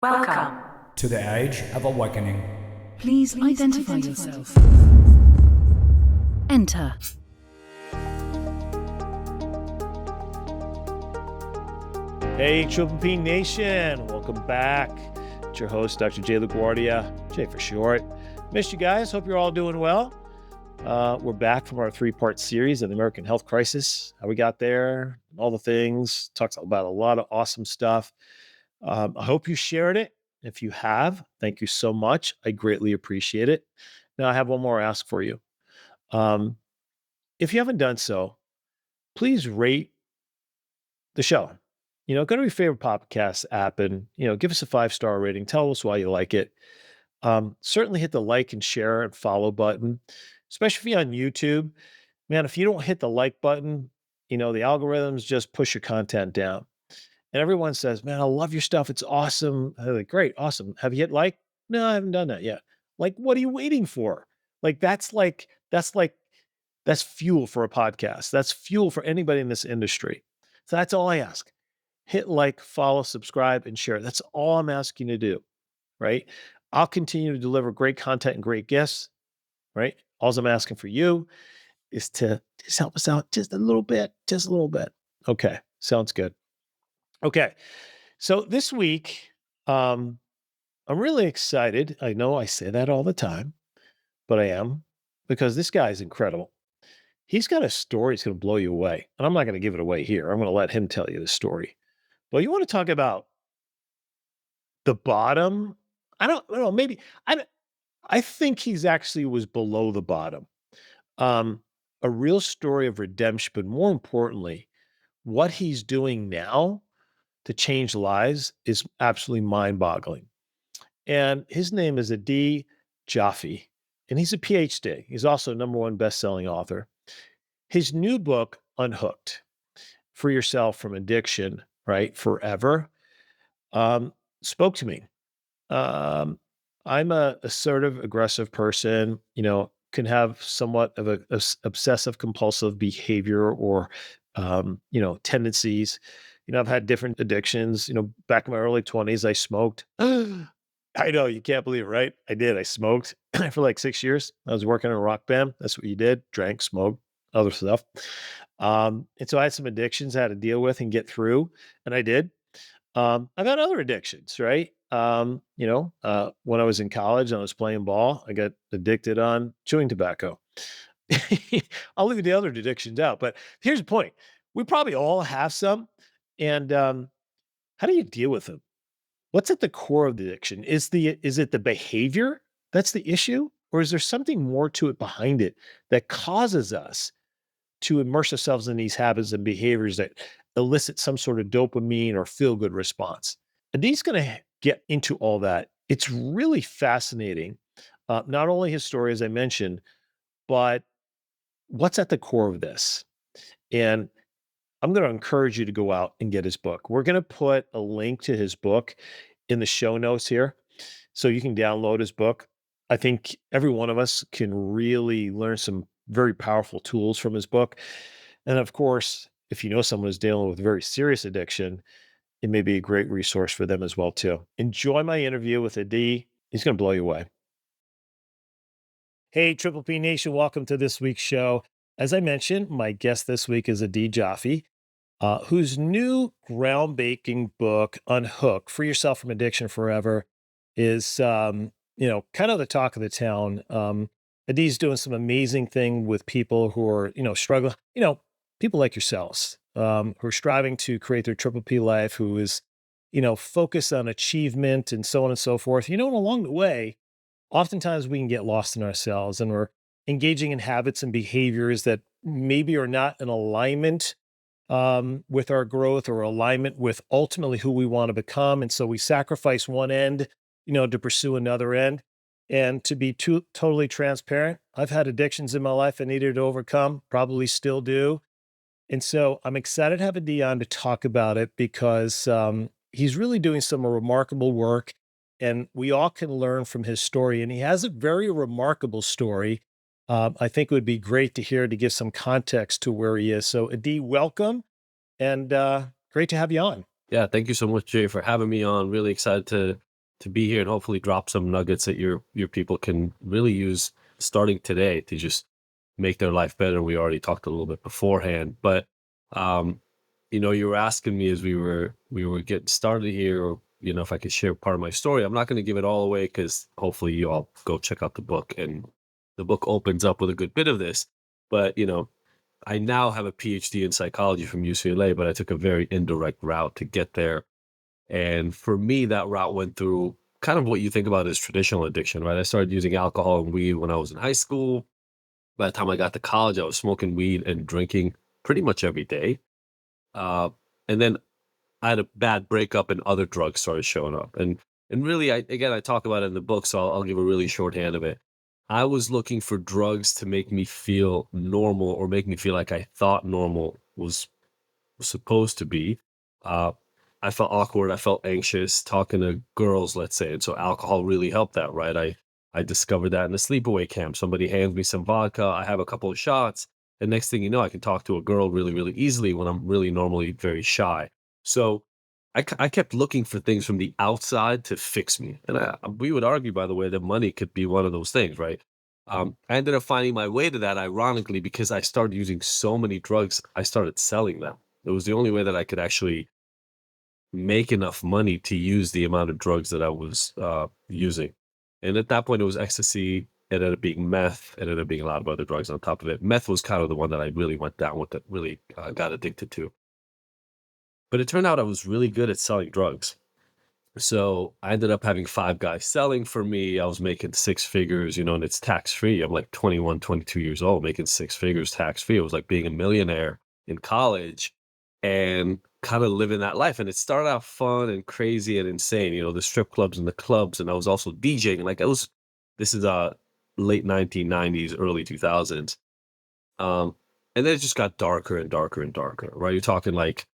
Welcome to the Age of Awakening. Please identify yourself. Enter. Hey, Triple P Nation. Welcome back. It's your host, Dr. J. LaGuardia, J for short. Missed you guys. Hope you're all doing well. We're back from our 3-part series of the American health crisis, how we got there, all the things. Talks about a lot of awesome stuff. I hope you shared it. If you have, thank you so much. I greatly appreciate it. Now I have one more ask for you. If you haven't done so, please rate the show. Go to your favorite podcast app and, give us a 5-star rating. Tell us why you like it. Certainly hit the like and share and follow button, especially if you're on YouTube. Man, if you don't hit the like button, the algorithms just push your content down. And everyone says, man, I love your stuff. It's awesome. I'm like, great, awesome. Have you hit like? No, I haven't done that yet. Like, what are you waiting for? That's fuel for a podcast. That's fuel for anybody in this industry. So that's all I ask. Hit like, follow, subscribe, and share. That's all I'm asking you to do, right? I'll continue to deliver great content and great guests, right? All I'm asking for you is to just help us out just a little bit. Okay, sounds good. Okay, so this week, I'm really excited. I know I say that all the time, but I am, because this guy is incredible. He's got a story that's going to blow you away, and I'm not going to give it away here. I'm going to let him tell you the story. But you want to talk about the bottom? I don't know. Maybe I think he's actually was below the bottom. A real story of redemption, but more importantly, what he's doing now to change lives is absolutely mind-boggling. And his name is Jaffe, and he's a PhD. He's also #1 best-selling author. His new book, Unhooked, Free Yourself from Addiction, right, Forever, spoke to me. I'm a assertive, aggressive person, can have somewhat of a obsessive compulsive behavior or, tendencies. I've had different addictions. Back in my early 20s, I smoked. I know, you can't believe it, right? I did. I smoked for like 6 years. I was working in a rock band. That's what you did. Drank, smoked, other stuff. And so I had some addictions I had to deal with and get through, and I did. I've had other addictions, right? When I was in college and I was playing ball, I got addicted on chewing tobacco. I'll leave the other addictions out, but here's the point. We probably all have some. And how do you deal with them? What's at the core of the addiction? Is it the behavior that's the issue? Or is there something more to it behind it that causes us to immerse ourselves in these habits and behaviors that elicit some sort of dopamine or feel-good response? And he's going to get into all that. It's really fascinating. Not only his story, as I mentioned, but what's at the core of this. And I'm going to encourage you to go out and get his book. We're going to put a link to his book in the show notes here, so you can download his book. I think every one of us can really learn some very powerful tools from his book. And of course, if you know someone who's dealing with very serious addiction, it may be a great resource for them as well, too. Enjoy my interview with Adi. He's going to blow you away. Hey, Triple P Nation, welcome to this week's show. As I mentioned, my guest this week is Adi Jaffe, whose new groundbreaking book, Unhooked, Free Yourself from Addiction Forever, is, kind of the talk of the town. Adi's doing some amazing thing with people who are, struggling, people like yourselves, who are striving to create their Triple P life, who is, focused on achievement and so on and so forth. And along the way, oftentimes we can get lost in ourselves and we're engaging in habits and behaviors that maybe are not in alignment with our growth or alignment with ultimately who we want to become. And so we sacrifice one end, to pursue another end. And to be totally transparent, I've had addictions in my life I needed to overcome, probably still do. And so I'm excited to have Adi on to talk about it because he's really doing some remarkable work and we all can learn from his story. And he has a very remarkable story. I think it would be great to hear to give some context to where he is. So Adi, welcome and great to have you on. Yeah, thank you so much, Jay, for having me on. Really excited to to be here and hopefully drop some nuggets that your people can really use starting today to just make their life better. We already talked a little bit beforehand, but um, you were asking me as we were getting started here, or if I could share part of my story. I'm not going to give it all away because hopefully you all go check out the book, and the book opens up with a good bit of this. But I now have a PhD in psychology from UCLA, but I took a very indirect route to get there. And for me, that route went through kind of what you think about as traditional addiction, right? I started using alcohol and weed when I was in high school. By the time I got to college, I was smoking weed and drinking pretty much every day. And then I had a bad breakup and other drugs started showing up. And really, I talk about it in the book, so I'll give a really shorthand of it. I was looking for drugs to make me feel normal, or make me feel like I thought normal was supposed to be. Uh, I felt awkward. I felt anxious talking to girls, let's say. And so alcohol really helped that, right? I discovered that in the sleepaway camp. Somebody hands me some vodka. I have a couple of shots. And next thing you know, I can talk to a girl really, really easily when I'm really normally very shy. So I kept looking for things from the outside to fix me. And we would argue, by the way, that money could be one of those things, right? I ended up finding my way to that, ironically, because I started using so many drugs, I started selling them. It was the only way that I could actually make enough money to use the amount of drugs that I was using. And at that point, it was ecstasy. It ended up being meth. It ended up being a lot of other drugs on top of it. Meth was kind of the one that I really went down with, that really got addicted to. But it turned out I was really good at selling drugs. So I ended up having 5 guys selling for me. I was making 6 figures, and it's tax free. I'm like 21, 22 years old, making 6 figures tax free. It was like being a millionaire in college and kind of living that life. And it started out fun and crazy and insane, the strip clubs and the clubs. And I was also DJing. This is late 1990s, early 2000s. And then it just got darker and darker and darker, right? You're talking like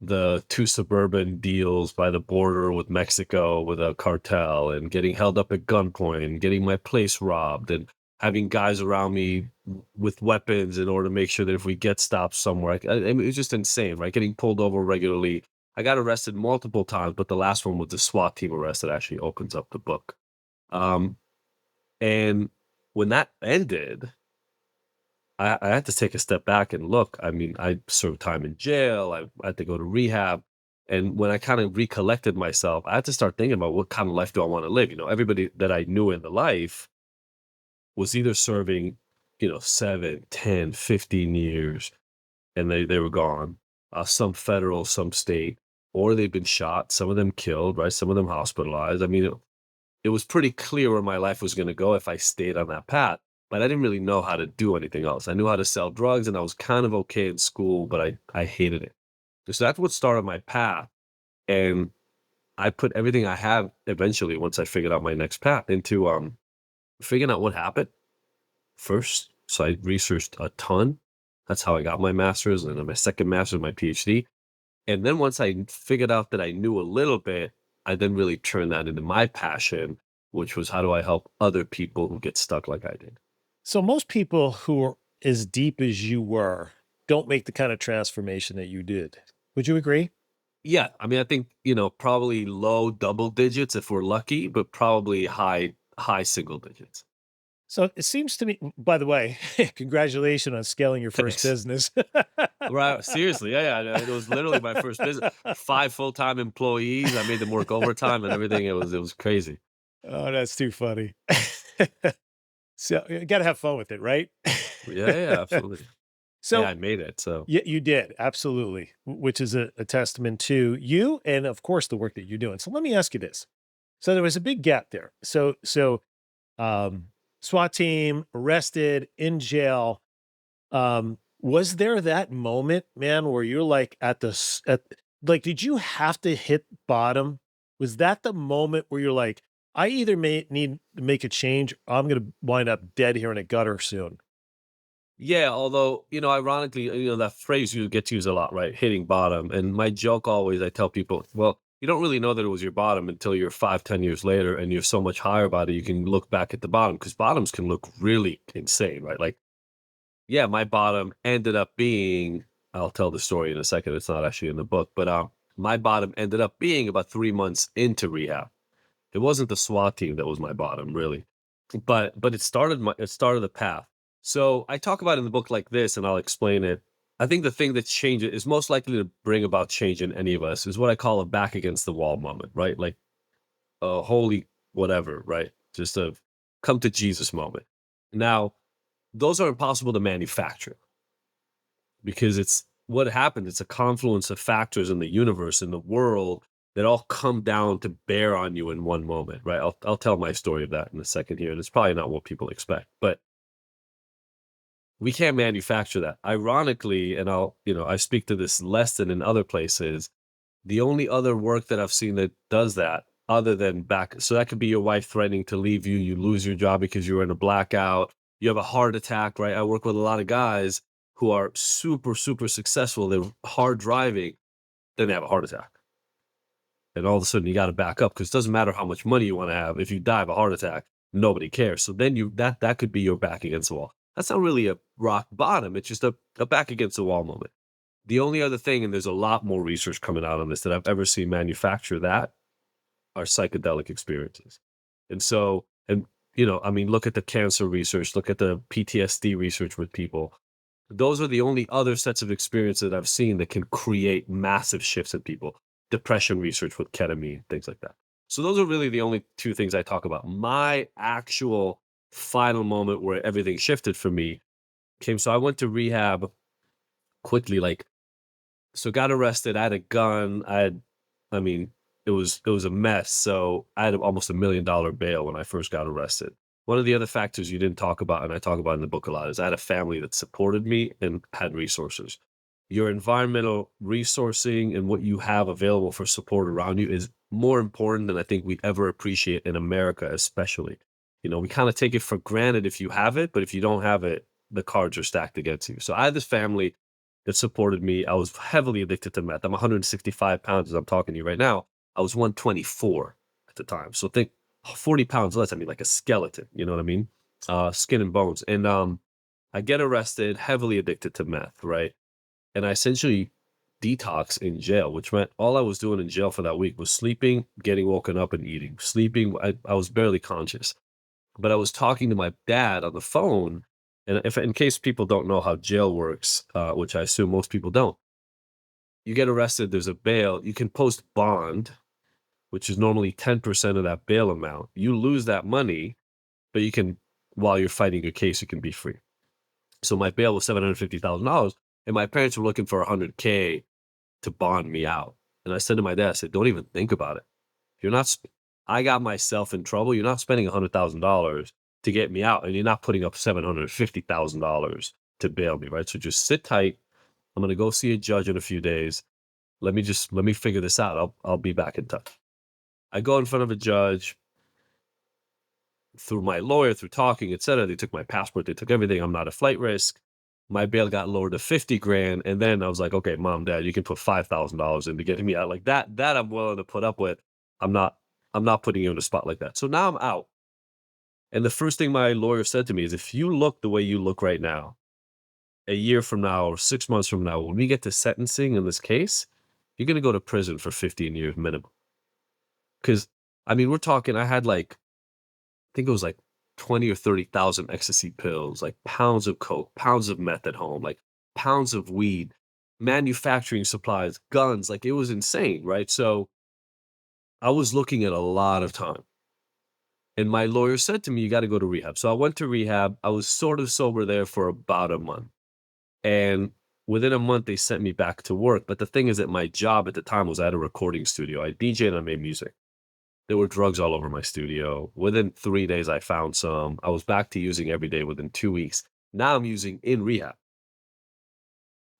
the 2 suburban deals by the border with Mexico with a cartel, and getting held up at gunpoint and getting my place robbed, and having guys around me with weapons in order to make sure that if we get stopped somewhere, I mean, it was just insane, right? Getting pulled over regularly. I got arrested multiple times, but the last one was the SWAT team arrest that actually opens up the book. Um, and when that ended, I had to take a step back and look. I mean, I served time in jail. I had to go to rehab. And when I kind of recollected myself, I had to start thinking about what kind of life do I want to live? Everybody that I knew in the life was either serving, 7, 10, 15 years, and they were gone. Some federal, some state, or they've been shot, some of them killed, right? Some of them hospitalized. I mean, it was pretty clear where my life was going to go if I stayed on that path, but I didn't really know how to do anything else. I knew how to sell drugs, and I was kind of okay in school, but I hated it. So that's what started my path. And I put everything I have eventually, once I figured out my next path, into figuring out what happened first. So I researched a ton. That's how I got my master's, and then my second master's, my PhD. And then once I figured out that I knew a little bit, I then really turned that into my passion, which was, how do I help other people who get stuck like I did? So most people who are as deep as you were don't make the kind of transformation that you did. Would you agree? Yeah. I mean, I think, probably low double digits if we're lucky, but probably high single digits. So it seems to me, by the way, congratulations on scaling your first Thanks. business. Right. Seriously. Yeah. It was literally my first business. 5 full-time employees. I made them work overtime and everything. It was crazy. Oh, that's too funny. So you got to have fun with it, right? Yeah, absolutely. Yeah, So I made it. So yeah, you did. Absolutely. Which is a testament to you and of course the work that you're doing. So let me ask you this. So there was a big gap there. Um, SWAT team arrested in jail. Was there that moment, man, where you're like like, did you have to hit bottom? Was that the moment where you're like, I either may need to make a change, or I'm going to wind up dead here in a gutter soon? yeah, although, ironically, that phrase you get to use a lot, right? Hitting bottom. And my joke always, I tell people, well, you don't really know that it was your bottom until you're 5, 10 years later and you're so much higher about it, you can look back at the bottom, because bottoms can look really insane, right? Like, yeah, my bottom ended up being, I'll tell the story in a second. It's not actually in the book, but my bottom ended up being about 3 months into rehab. It wasn't the SWAT team that was my bottom, really. But it started the path. So I talk about it in the book like this, and I'll explain it. I think the thing that changes is most likely to bring about change in any of us is what I call a back against the wall moment, right? Like a holy whatever, right? Just a come to Jesus moment. Now, those are impossible to manufacture because it's what happened. It's a confluence of factors in the universe, in the world, that all come down to bear on you in one moment, right? I'll tell my story of that in a second here, and it's probably not what people expect, but we can't manufacture that. Ironically, and I speak to this less than in other places. The only other work that I've seen that does that, other than back, so that could be your wife threatening to leave you, you lose your job because you were in a blackout, you have a heart attack, right? I work with a lot of guys who are super, super successful. They're hard driving, then they have a heart attack. And all of a sudden you got to back up because it doesn't matter how much money you want to have. If you die of a heart attack, nobody cares. So then that could be your back against the wall. That's not really a rock bottom. It's just a back against the wall moment. The only other thing, and there's a lot more research coming out on this that I've ever seen manufacture that, are psychedelic experiences. And so, and I mean, look at the cancer research, look at the PTSD research with people. Those are the only other sets of experiences that I've seen that can create massive shifts in people. Depression research with ketamine, things like that. So those are really the only two things I talk about. My actual final moment where everything shifted for me came. So I went to rehab quickly, like, so got arrested. I had a gun. I mean, it was a mess. So I had almost $1 million bail when I first got arrested. One of the other factors you didn't talk about, and I talk about in the book a lot, is I had a family that supported me and had resources. Your environmental resourcing and what you have available for support around you is more important than I think we ever appreciate in America, especially. We kind of take it for granted if you have it, but if you don't have it, the cards are stacked against you. So I had this family that supported me. I was heavily addicted to meth. I'm 165 pounds as I'm talking to you right now. I was 124 at the time. So think 40 pounds less. I mean, like a skeleton, you know what I mean? Skin and bones. And I get arrested, heavily addicted to meth, right? And I essentially detox in jail, which meant all I was doing in jail for that week was sleeping, getting woken up and eating. Sleeping, I was barely conscious. But I was talking to my dad on the phone, and if in case people don't know how jail works, which I assume most people don't, you get arrested, there's a bail, you can post bond, which is normally 10% of that bail amount. You lose that money, but you can, while you're fighting your case, you can be free. So my bail was $750,000, and my parents were looking for 100K to bond me out. And I said to my dad, I said, don't even think about it. You're not, I got myself in trouble. You're not spending $100,000 to get me out, and you're not putting up $750,000 to bail me, right? So just sit tight. I'm going to go see a judge in a few days. Let me figure this out. I'll be back in touch. I go in front of a judge through my lawyer, through talking, etc. They took my passport. They took everything. I'm not a flight risk. My bail got lowered to 50 grand. And then I was like, okay, mom, dad, you can put $5,000 into getting me out. Like that I'm willing to put up with. I'm not putting you in a spot like that. So now I'm out. And the first thing my lawyer said to me is, if you look the way you look right now, a year from now or 6 months from now, when we get to sentencing in this case, you're going to go to prison for 15 years minimum. Because, I mean, we're talking, I had like, I think it was like 20 or 30,000 ecstasy pills, like pounds of coke, pounds of meth at home, like pounds of weed, manufacturing supplies, guns. Like it was insane, right? So I was looking at a lot of time. And my lawyer said to me, you got to go to rehab. So I went to rehab. I was sort of sober there for about a month. And within a month, they sent me back to work. But the thing is that my job at the time was at a recording studio. I DJed and I made music. There were drugs all over my studio. Within 3 days, I found some. I was back to using every day within 2 weeks. Now I'm using in rehab.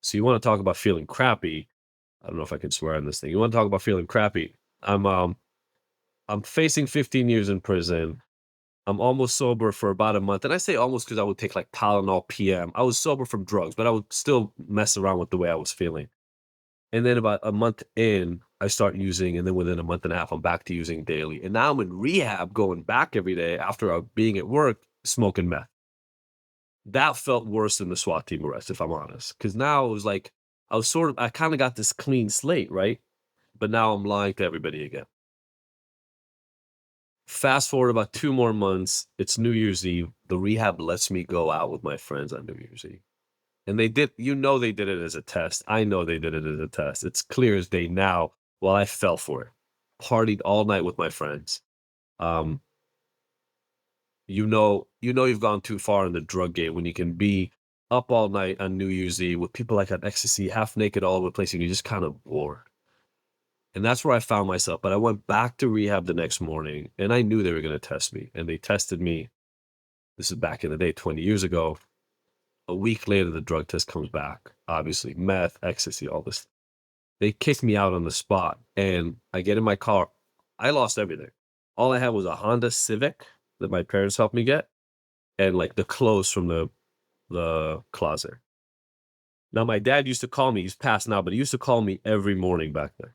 So you want to talk about feeling crappy? I don't know if I can swear on this thing. You want to talk about feeling crappy? I'm facing 15 years in prison. I'm almost sober for about a month. And I say almost because I would take like Tylenol PM. I was sober from drugs, but I would still mess around with the way I was feeling. And then about a month in, I start using, and then within a month and a half, I'm back to using daily. And now I'm in rehab, going back every day after being at work, smoking meth. That felt worse than the SWAT team arrest, if I'm honest. Because now it was like, I kind of got this clean slate, right? But now I'm lying to everybody again. Fast forward about 2 more months, it's New Year's Eve. The rehab lets me go out with my friends on New Year's Eve. And they did, they did it as a test. I know they did it as a test. It's clear as day now. Well, I fell for it. Partied all night with my friends. Um, you've gone too far in the drug game when you can be up all night on New Year's Eve with people like on ecstasy, half naked all over the place, and you're just kind of bored. And that's where I found myself. But I went back to rehab the next morning, and I knew they were going to test me. And they tested me. This is back in the day, 20 years ago. A week later, the drug test comes back. Obviously, meth, ecstasy, all this. They kicked me out on the spot, and I get in my car. I lost everything. All I had was a Honda Civic that my parents helped me get, and like the clothes from the closet. Now, my dad used to call me. He's passed now, but he used to call me every morning back then.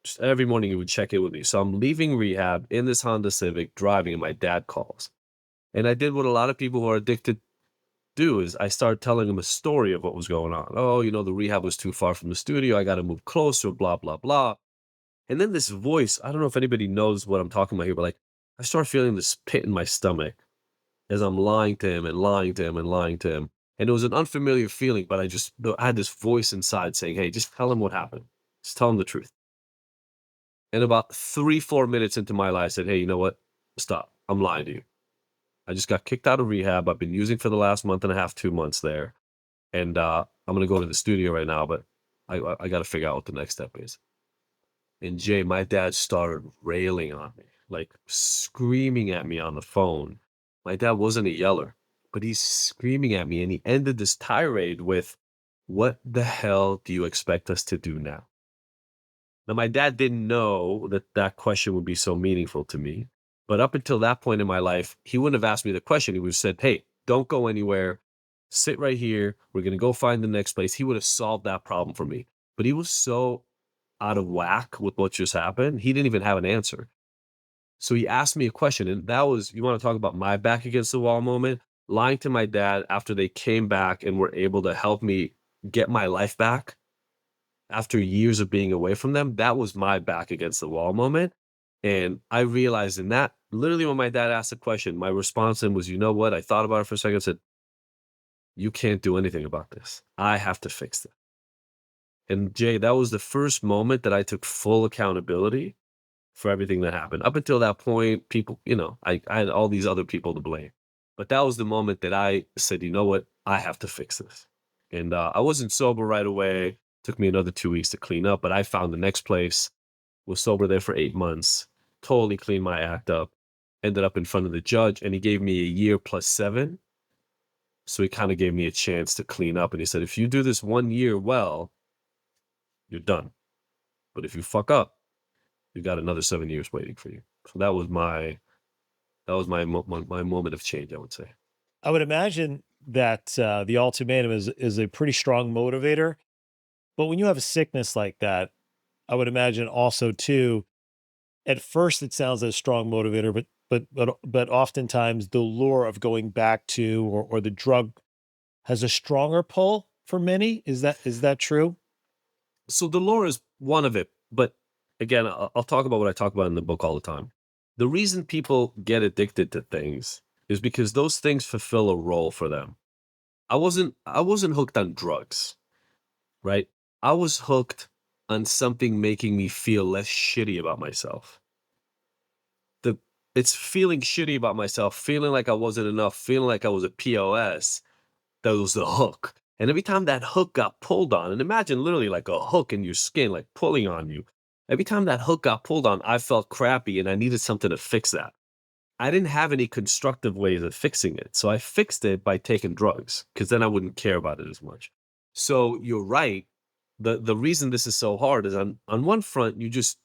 Just every morning he would check in with me. So I'm leaving rehab in this Honda Civic, driving, and my dad calls. And I did what a lot of people who are addicted do, is I started telling him a story of what was going on. Oh, the rehab was too far from the studio. I got to move closer, blah, blah, blah. And then this voice, I don't know if anybody knows what I'm talking about here, but like I start feeling this pit in my stomach as I'm lying to him and lying to him and lying to him. And it was an unfamiliar feeling, but I had this voice inside saying, hey, just tell him what happened. Just tell him the truth. And about 3-4 minutes into my life, I said, hey, you know what? Stop. I'm lying to you. I just got kicked out of rehab. I've been using for the last month and a half, 2 months there. And I'm going to go to the studio right now, but I got to figure out what the next step is. And Jay, my dad started railing on me, like screaming at me on the phone. My dad wasn't a yeller, but he's screaming at me. And he ended this tirade with, what the hell do you expect us to do now? Now, my dad didn't know that that question would be so meaningful to me. But up until that point in my life, he wouldn't have asked me the question. He would have said, hey, don't go anywhere. Sit right here. We're going to go find the next place. He would have solved that problem for me. But he was so out of whack with what just happened. He didn't even have an answer. So he asked me a question. And that was, you want to talk about my back against the wall moment? Lying to my dad after they came back and were able to help me get my life back after years of being away from them. That was my back against the wall moment. And I realized in that, literally when my dad asked the question, my response to him was, you know what? I thought about it for a second and said, you can't do anything about this. I have to fix it. And Jay, that was the first moment that I took full accountability for everything that happened. Up until that point, people, I had all these other people to blame. But that was the moment that I said, you know what? I have to fix this. And I wasn't sober right away. Took me another 2 weeks to clean up, but I found the next place, was sober there for 8 months, totally cleaned my act up, ended up in front of the judge, and he gave me a year plus 7. So he kind of gave me a chance to clean up. And he said, if you do this 1 year well, you're done. But if you fuck up, you got another 7 years waiting for you. So that was my moment of change, I would say. I would imagine that the ultimatum is a pretty strong motivator. But when you have a sickness like that, I would imagine also too, at first it sounds as a strong motivator, but oftentimes the lure of going back to or the drug has a stronger pull for many. Is that true? So the lore is one of it, but again, I'll talk about what I talk about in the book all the time. The reason people get addicted to things is because those things fulfill a role for them. I wasn't hooked on drugs, right? I was hooked on something making me feel less shitty about myself. It's feeling shitty about myself, feeling like I wasn't enough, feeling like I was a POS. That was the hook. And every time that hook got pulled on, and imagine literally like a hook in your skin, like pulling on you. Every time that hook got pulled on, I felt crappy and I needed something to fix that. I didn't have any constructive ways of fixing it. So I fixed it by taking drugs because then I wouldn't care about it as much. So you're right. The reason this is so hard is on one front, you're just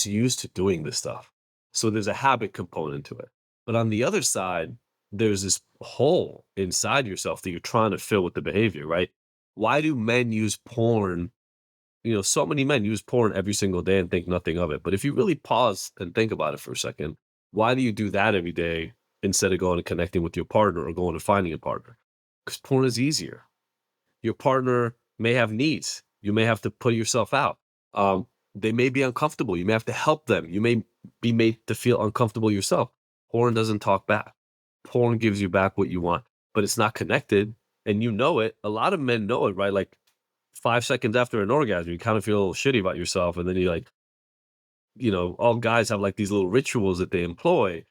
used to doing this stuff. So there's a habit component to it. But on the other side, there's this hole inside yourself that you're trying to fill with the behavior, right? Why do men use porn? So many men use porn every single day and think nothing of it. But if you really pause and think about it for a second, why do you do that every day instead of going and connecting with your partner or going and finding a partner? Because porn is easier. Your partner may have needs. You may have to put yourself out. They may be uncomfortable. You may have to help them. You may be made to feel uncomfortable yourself. Porn doesn't talk back. Porn gives you back what you want, but it's not connected, and you know it. A lot of men know it, right? Like 5 seconds after an orgasm, you kind of feel a little shitty about yourself, and then you like, all guys have like these little rituals that they employ.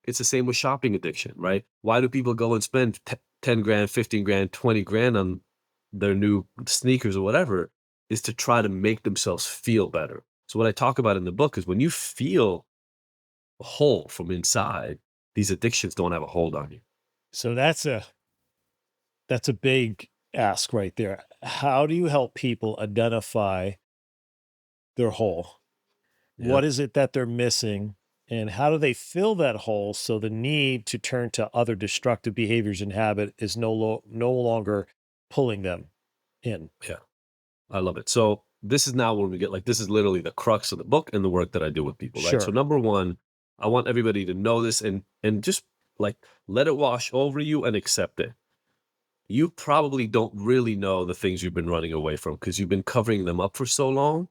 It's the same with shopping addiction, right? Why do people go and spend 10 grand, 15 grand, 20 grand on their new sneakers or whatever? Is to try to make themselves feel better. So what I talk about in the book is when you feel whole from inside, these addictions don't have a hold on you. So that's a big ask right there. How do you help people identify their hole? Yeah. What is it that they're missing? And how do they fill that hole so the need to turn to other destructive behaviors and habit is no longer pulling them in? Yeah. I love it. So this is now when we get like, this is literally the crux of the book and the work that I do with people, right? So Sure. number one, I want everybody to know this and just like let it wash over you and accept it. You probably don't really know the things you've been running away from because you've been covering them up for so long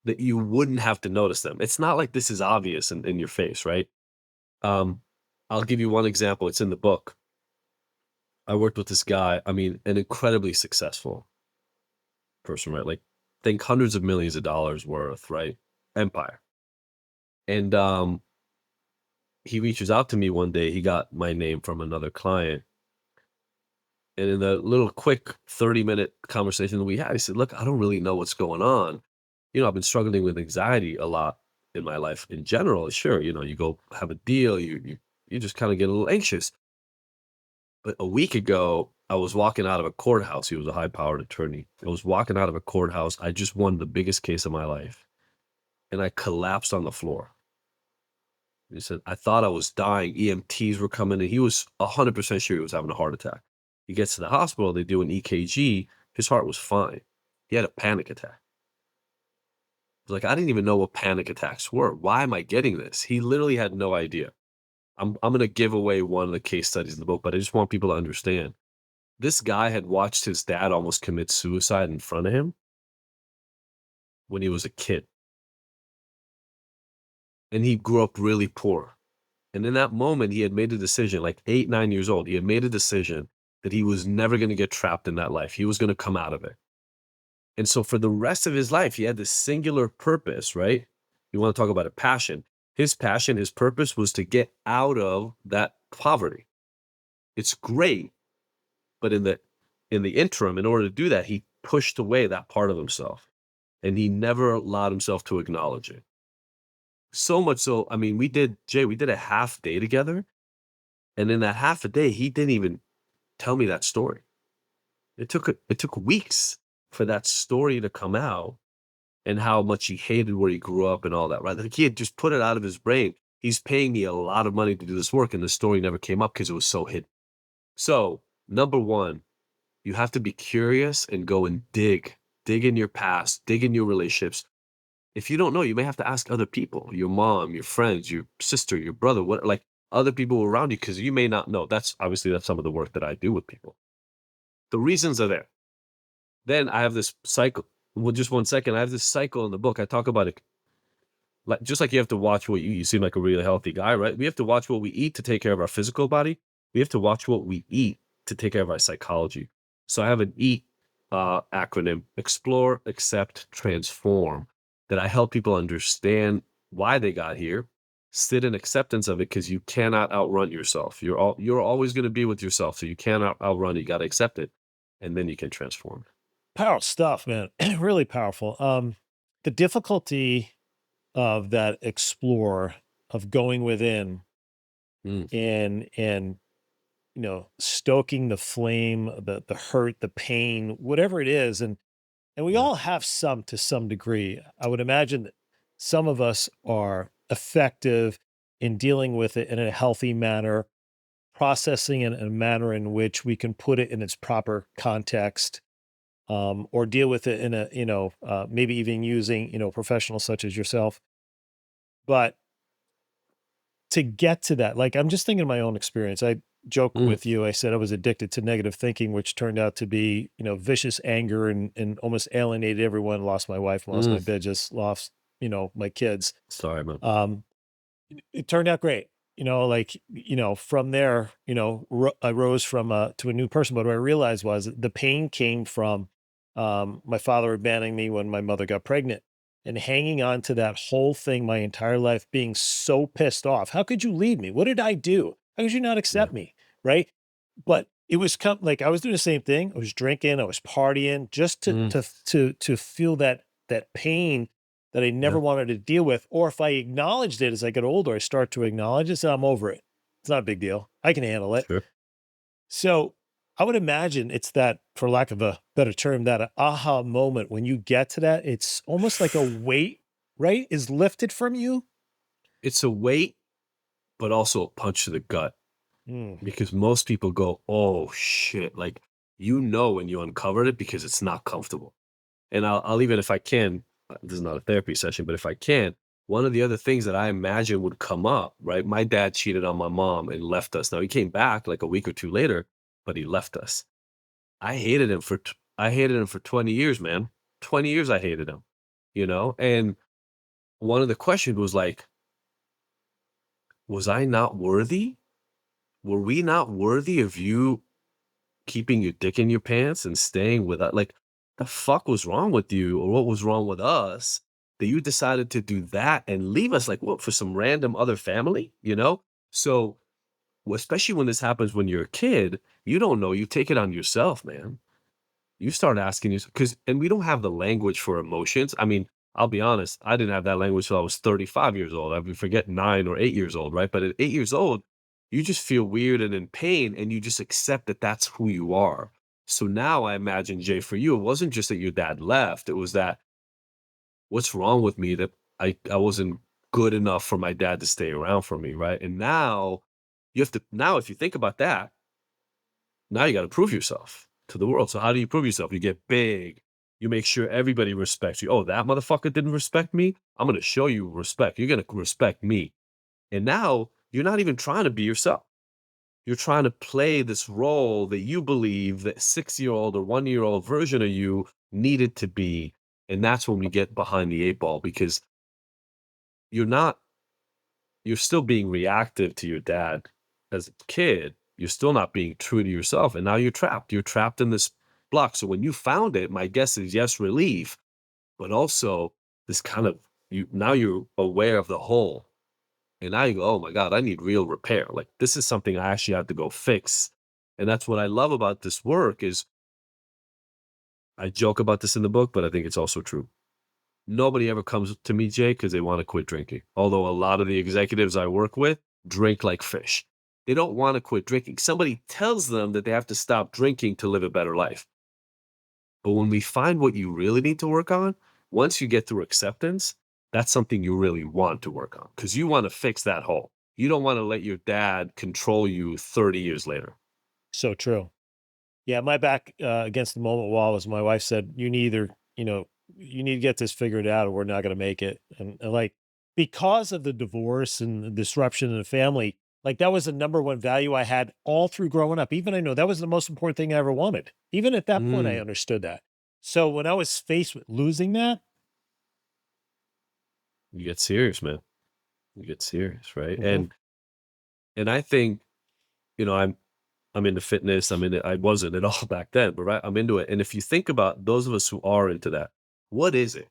that you wouldn't have to notice them. It's not like this is obvious in your face, right? Um, I'll give you one example. It's in the book. I worked with this guy, I mean, an incredibly successful person, right? Like think hundreds of millions of dollars worth, right? Empire. And he reaches out to me one day. He got my name from another client. And in the little quick 30-minute conversation that we had, he said, look, I don't really know what's going on. I've been struggling with anxiety a lot in my life in general. Sure, you go have a deal, you just kind of get a little anxious. But a week ago, I was walking out of a courthouse. He was a high-powered attorney. I was walking out of a courthouse. I just won the biggest case of my life. And I collapsed on the floor. He said, I thought I was dying. EMTs were coming and he was 100% sure he was having a heart attack. He gets to the hospital. They do an EKG. His heart was fine. He had a panic attack. I was like, I didn't even know what panic attacks were. Why am I getting this? He literally had no idea. I'm going to give away one of the case studies in the book, but I just want people to understand. This guy had watched his dad almost commit suicide in front of him when he was a kid. And he grew up really poor. And in that moment, he had made a decision, like 8, 9 years old. He had made a decision that he was never going to get trapped in that life. He was going to come out of it. And so for the rest of his life, he had this singular purpose, right? You want to talk about a passion. His passion, his purpose was to get out of that poverty. It's great, but in the interim, in order to do that, he pushed away that part of himself. And he never allowed himself to acknowledge it. So much so, I mean, we did a half day together. And in that half a day, he didn't even tell me that story. It took weeks for that story to come out and how much he hated where he grew up and all that, right? Like he had just put it out of his brain. He's paying me a lot of money to do this work, and the story never came up because it was so hidden. So, number one, you have to be curious and go and dig in your past, dig in your relationships. If you don't know, you may have to ask other people, your mom, your friends, your sister, your brother, what like other people around you, because you may not know. That's some of the work that I do with people. The reasons are there. Then I have this cycle. Well, just one second. I have this cycle in the book. I talk about it. Like just like you have to watch what you eat. You seem like a really healthy guy, right? We have to watch what we eat to take care of our physical body. We have to watch what we eat to take care of our psychology. So I have an EAT acronym: Explore, Accept, Transform. That I help people understand why they got here, sit in acceptance of it, because you cannot outrun yourself. You're always going to be with yourself, so you cannot outrun it. You got to accept it, and then you can transform. Powerful stuff, man. Really powerful. The difficulty of that explore, of going within Mm, and stoking the flame, the hurt, the pain, whatever it is, and we yeah. all have some to some degree. I would imagine that some of us are effective in dealing with it in a healthy manner, processing it in a manner in which we can put it in its proper context, or deal with it in a, maybe even using, professionals such as yourself. But to get to that, like, I'm just thinking of my own experience. I joke Mm, with you. I said I was addicted to negative thinking, which turned out to be, vicious anger and almost alienated everyone. Lost my wife, lost my mm. business, lost, my kids. Sorry, man. Um, it turned out great. from there, I rose from to a new person. But what I realized was the pain came from my father abandoning me when my mother got pregnant and hanging on to that whole thing my entire life, being so pissed off. How could you leave me? What did I do? How could you not Yeah. accept me? Right. But it was like I was doing the same thing. I was drinking, I was partying just to Mm, to feel that pain that I never yeah. wanted to deal with. Or if I acknowledged it as I get older, I start to acknowledge it, so I'm over it. It's not a big deal. I can handle it. Sure. So I would imagine it's that, for lack of a better term, that aha moment when you get to that, it's almost like a weight, right, is lifted from you. It's a weight, but also a punch to the gut Mm, because most people go, "Oh shit!" Like when you uncovered it because it's not comfortable. And I'll even if I can, this is not a therapy session, but if I can, one of the other things that I imagine would come up, right? My dad cheated on my mom and left us. Now he came back like a week or two later, but he left us. I hated him for 20 years, man. 20 years I hated him, And one of the questions was like, was I not worthy? Were we not worthy of you keeping your dick in your pants and staying with us? Like, the fuck was wrong with you, or what was wrong with us that you decided to do that and leave us like what for some random other family, So, especially when this happens when you're a kid, you don't know. You take it on yourself, man. You start asking yourself because, and we don't have the language for emotions. I mean, I'll be honest, I didn't have that language till I was 35 years old. I would forget 9 or 8 years old, right? But at 8 years old, you just feel weird and in pain, and you just accept that that's who you are. So now I imagine, Jay, for you, it wasn't just that your dad left. It was that what's wrong with me that I wasn't good enough for my dad to stay around for me, right? And now now if you think about that, now you got to prove yourself to the world. So how do you prove yourself? You get big. You make sure everybody respects you. Oh, that motherfucker didn't respect me. I'm going to show you respect. You're going to respect me. And now you're not even trying to be yourself. You're trying to play this role that you believe that 6-year-old or 1-year-old version of you needed to be. And that's when we get behind the eight ball because you're not you're still being reactive to your dad as a kid. You're still not being true to yourself. And now you're trapped. You're trapped in this block. So when you found it, my guess is yes, relief, but also this kind of now you're aware of the hole. And now you go, oh my God, I need real repair. Like this is something I actually have to go fix. And that's what I love about this work is I joke about this in the book, but I think it's also true. Nobody ever comes to me, Jay, because they want to quit drinking. Although a lot of the executives I work with drink like fish. They don't want to quit drinking. Somebody tells them that they have to stop drinking to live a better life. But when we find what you really need to work on, once you get through acceptance, that's something you really want to work on because you want to fix that hole. You don't want to let your dad control you 30 years later. so true. Yeah, my back against the moment wall was my wife said, "You need either, you need to get this figured out, or we're not going to make it." And like because of the divorce and the disruption in the family, like that was the number one value I had all through growing up. Even I know that was the most important thing I ever wanted. Even at that point, I Mm, understood that. So when I was faced with losing that, you get serious, man. You get serious, right? mhm, And I think, you know, I'm into fitness. I wasn't at all back then, but right, I'm into it. And if you think about those of us who are into that, what is it?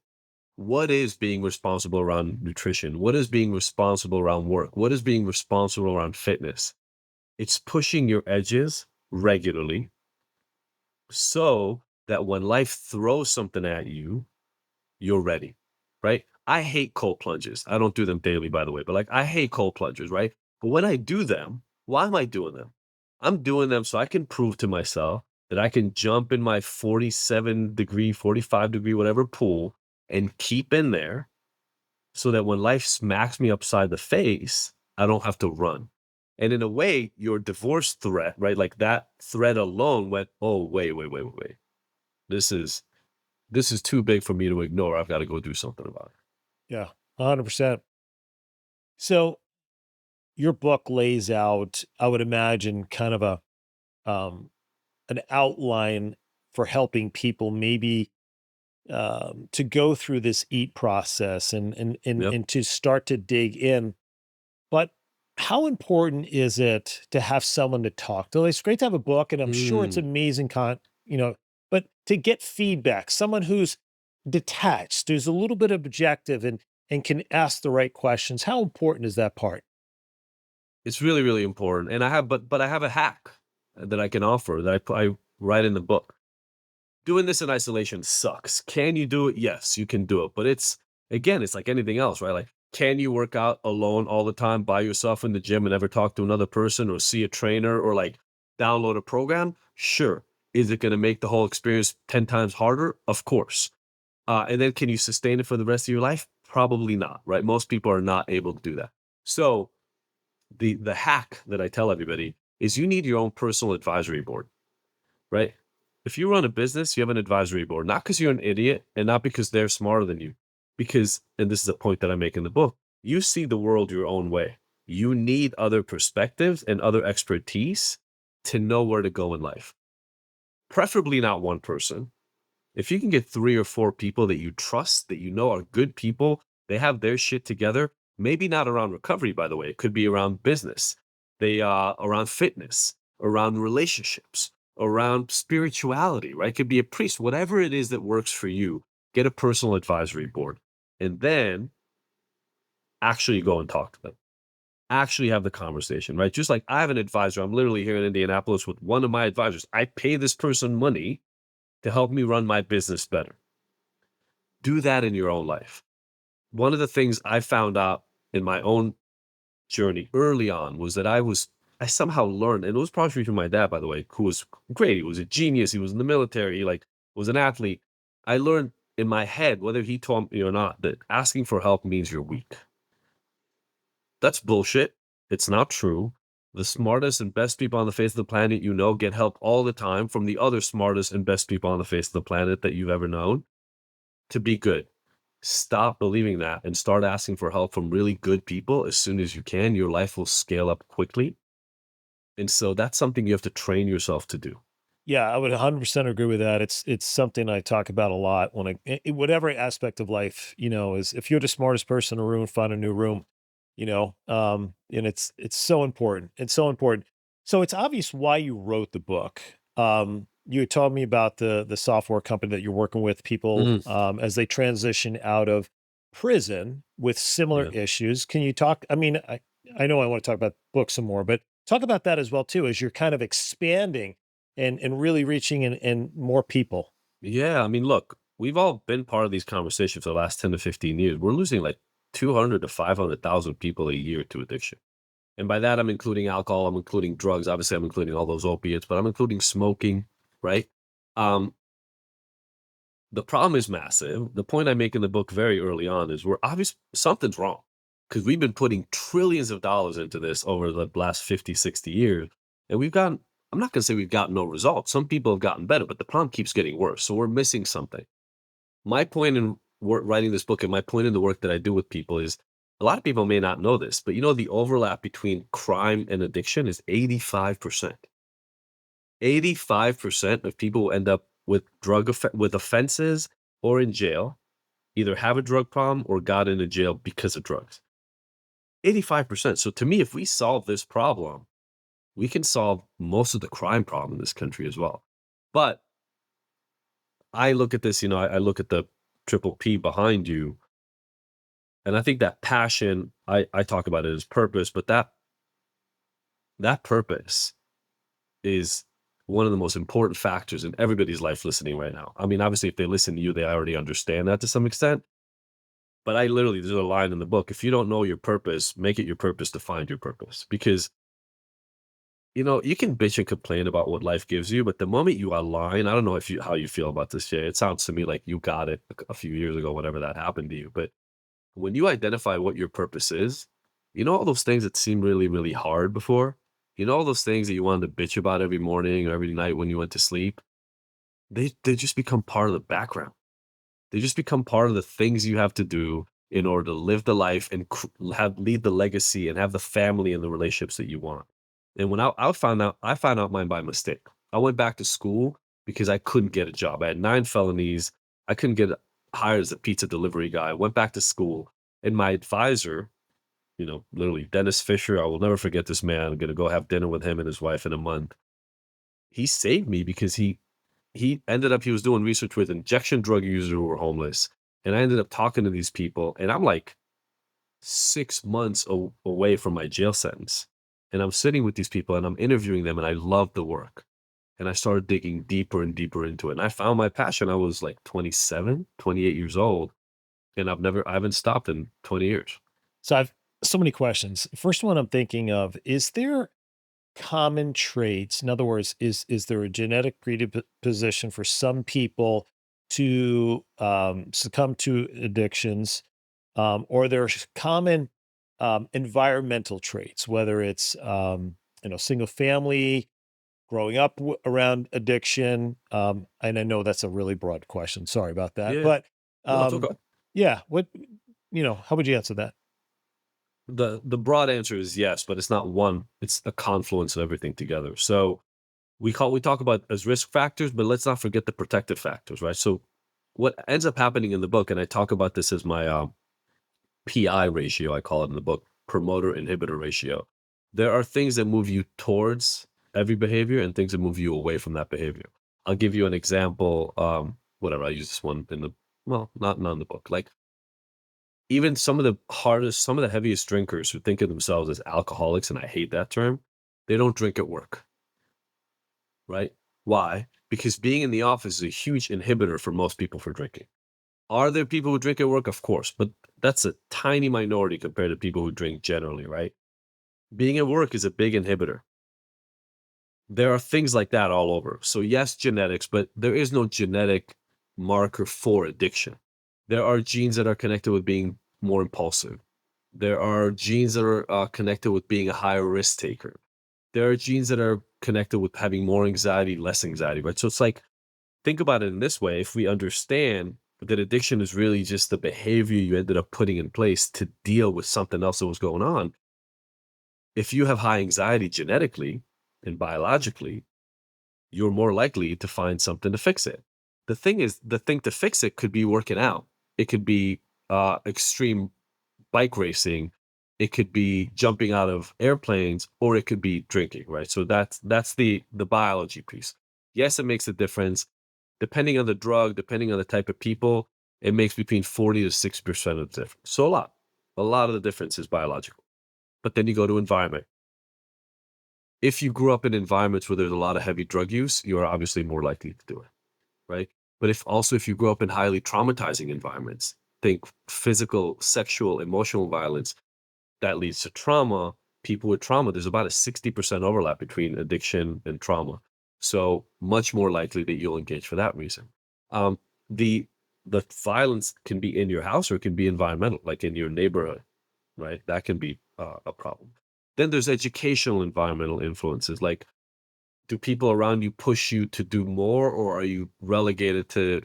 What is being responsible around nutrition? What is being responsible around work? What is being responsible around fitness? It's pushing your edges regularly so that when life throws something at you, you're ready, right? I hate cold plunges. I don't do them daily, by the way, but like I hate cold plunges, right? But when I do them, why am I doing them? I'm doing them so I can prove to myself that I can jump in my 47-degree, 45-degree, whatever pool and keep in there so that when life smacks me upside the face, I don't have to run. And in a way, your divorce threat, right? Like that threat alone went, oh, wait. This is this is too big for me to ignore. I've got to go do something about it. yeah, 100%. So your book lays out, I would imagine, kind of a um, an outline for helping people maybe to go through this eat process and Yep. to start to dig in. But how important is it to have someone to talk to? It's great to have a book, and I'm sure it's Mm. amazing you know, but to get feedback, someone who's detached, who's a little bit objective and can ask the right questions. How important is that part? It's really, really important, and I have a hack that I can offer that I write in the book. Doing this in isolation sucks. Can you do it? Yes, you can do it, but it's like anything else, right? Like, can you work out alone all the time by yourself in the gym and never talk to another person or see a trainer or, like, download a program? Sure. Is it gonna make the whole experience 10 times harder? Of course. And then can you sustain it for the rest of your life? Probably not, right? Most people are not able to do that. So the hack that I tell everybody is you need your own personal advisory board, right? If you run a business, you have an advisory board, not because you're an idiot and not because they're smarter than you, because, and this is a point that I make in the book, you see the world your own way. You need other perspectives and other expertise to know where to go in life. Preferably not one person. If you can get 3 or 4 people that you trust, that you know are good people, they have their shit together, maybe not around recovery, by the way, it could be around business, around fitness, around relationships, around spirituality, right? It could be a priest, whatever it is that works for you, get a personal advisory board, and then actually go and talk to them. Actually have the conversation, right? Just like I have an advisor, I'm literally here in Indianapolis with one of my advisors. I pay this person money to help me run my business better. Do that in your own life. One of the things I found out in my own journey early on was that I somehow learned, and it was probably from my dad, by the way, who was great. He was a genius. He was in the military. He, like, was an athlete. I learned in my head, whether he told me or not, that asking for help means you're weak. That's bullshit. It's not true. The smartest and best people on the face of the planet you know get help all the time from the other smartest and best people on the face of the planet that you've ever known to be good. Stop believing that and start asking for help from really good people as soon as you can. Your life will scale up quickly. And so that's something you have to train yourself to do. Yeah, I would 100% agree with that. It's something I talk about a lot when whatever aspect of life, is if you're the smartest person in a room, find a new room, and it's so important. It's so important. So it's obvious why you wrote the book. You had told me about the software company that you're working with people Mhm. as they transition out of prison with similar Yeah. issues. Can you talk? I mean, I know I want to talk about books some more, but talk about that as well too, as you're kind of expanding and really reaching and more people. Yeah. I mean, look, we've all been part of these conversations for the last 10 to 15 years. We're losing like 200 to 500,000 people a year to addiction. And by that, I'm including alcohol, I'm including drugs. Obviously, I'm including all those opiates, but I'm including smoking, right? Um, the problem is massive. The point I make in the book very early on is we're obvious something's wrong because we've been putting trillions of dollars into this over the last 50, 60 years. And I'm not going to say we've gotten no results. Some people have gotten better, but the problem keeps getting worse. So we're missing something. My point in writing this book and my point in the work that I do with people is a lot of people may not know this, but the overlap between crime and addiction is 85%. 85% of people who end up with with offenses or in jail either have a drug problem or got into jail because of drugs. 85%. So to me, if we solve this problem, we can solve most of the crime problem in this country as well. But I look at this, I look at the triple P behind you, and I think that passion, I talk about it as purpose, but that purpose is one of the most important factors in everybody's life listening right now. I mean, obviously, if they listen to you, they already understand that to some extent. But there's a line in the book. If you don't know your purpose, make it your purpose to find your purpose. Because, you can bitch and complain about what life gives you, but the moment you align, I don't know how you feel about this, Jay. It sounds to me like you got it a few years ago, whenever that happened to you. But when you identify what your purpose is, all those things that seemed really, really hard before, all those things that you wanted to bitch about every morning or every night when you went to sleep, they just become part of the background. They just become part of the things you have to do in order to live the life and lead the legacy and have the family and the relationships that you want. And when I found out mine by mistake. I went back to school because I couldn't get a job. I had 9 felonies. I couldn't get hired as a pizza delivery guy. I went back to school, and my advisor literally Dennis Fisher. I will never forget this man. I'm going to go have dinner with him and his wife in a month. He saved me because he ended up, he was doing research with injection drug users who were homeless. And I ended up talking to these people, and I'm like 6 months away from my jail sentence. And I'm sitting with these people and I'm interviewing them, and I love the work. And I started digging deeper and deeper into it. And I found my passion. I was like 27, 28 years old, and I haven't stopped in 20 years. So I've so many questions. First one I'm thinking of, is there common traits? In other words, is there a genetic predisposition for some people to succumb to addictions, or there's common environmental traits, whether it's single family, growing up around addiction? And I know that's a really broad question. Sorry about that, Yeah. but No, it's okay. yeah, how would you answer that? The broad answer is yes, but it's not one. It's a confluence of everything together. So we talk about as risk factors, but let's not forget the protective factors, right? So what ends up happening in the book, and I talk about this as my PI ratio, I call it in the book, promoter inhibitor ratio. There are things that move you towards every behavior and things that move you away from that behavior. I'll give you an example. Whatever, I use this one in the, well, not in the book. Like, even some of the heaviest drinkers who think of themselves as alcoholics, and I hate that term, they don't drink at work, right? Why? Because being in the office is a huge inhibitor for most people for drinking. Are there people who drink at work? Of course, but that's a tiny minority compared to people who drink generally, right? Being at work is a big inhibitor. There are things like that all over. So yes, genetics, but there is no genetic marker for addiction. There are genes that are connected with being more impulsive. There are genes that are connected with being a higher risk taker. There are genes that are connected with having more anxiety, less anxiety, right? So it's like, think about it in this way. If we understand that addiction is really just the behavior you ended up putting in place to deal with something else that was going on, if you have high anxiety genetically and biologically, you're more likely to find something to fix it. The thing is, the thing to fix it could be working out. It could be extreme bike racing. It could be jumping out of airplanes, or it could be drinking, right? So that's the biology piece. Yes, it makes a difference. Depending on the drug, depending on the type of people, it makes between 40 to 60% of the difference. So a lot of the difference is biological. But then you go to environment. If you grew up in environments where there's a lot of heavy drug use, you are obviously more likely to do it, right? But if you grew up in highly traumatizing environments, think physical, sexual, emotional violence, that leads to trauma. People with trauma, there's about a 60% overlap between addiction and trauma. So much more likely that you'll engage for that reason. Um, the the violence can be in your house or it can be environmental, like in your neighborhood, right? That can be a problem. Then there's educational environmental influences. Like, do people around you push you to do more, or are you relegated to,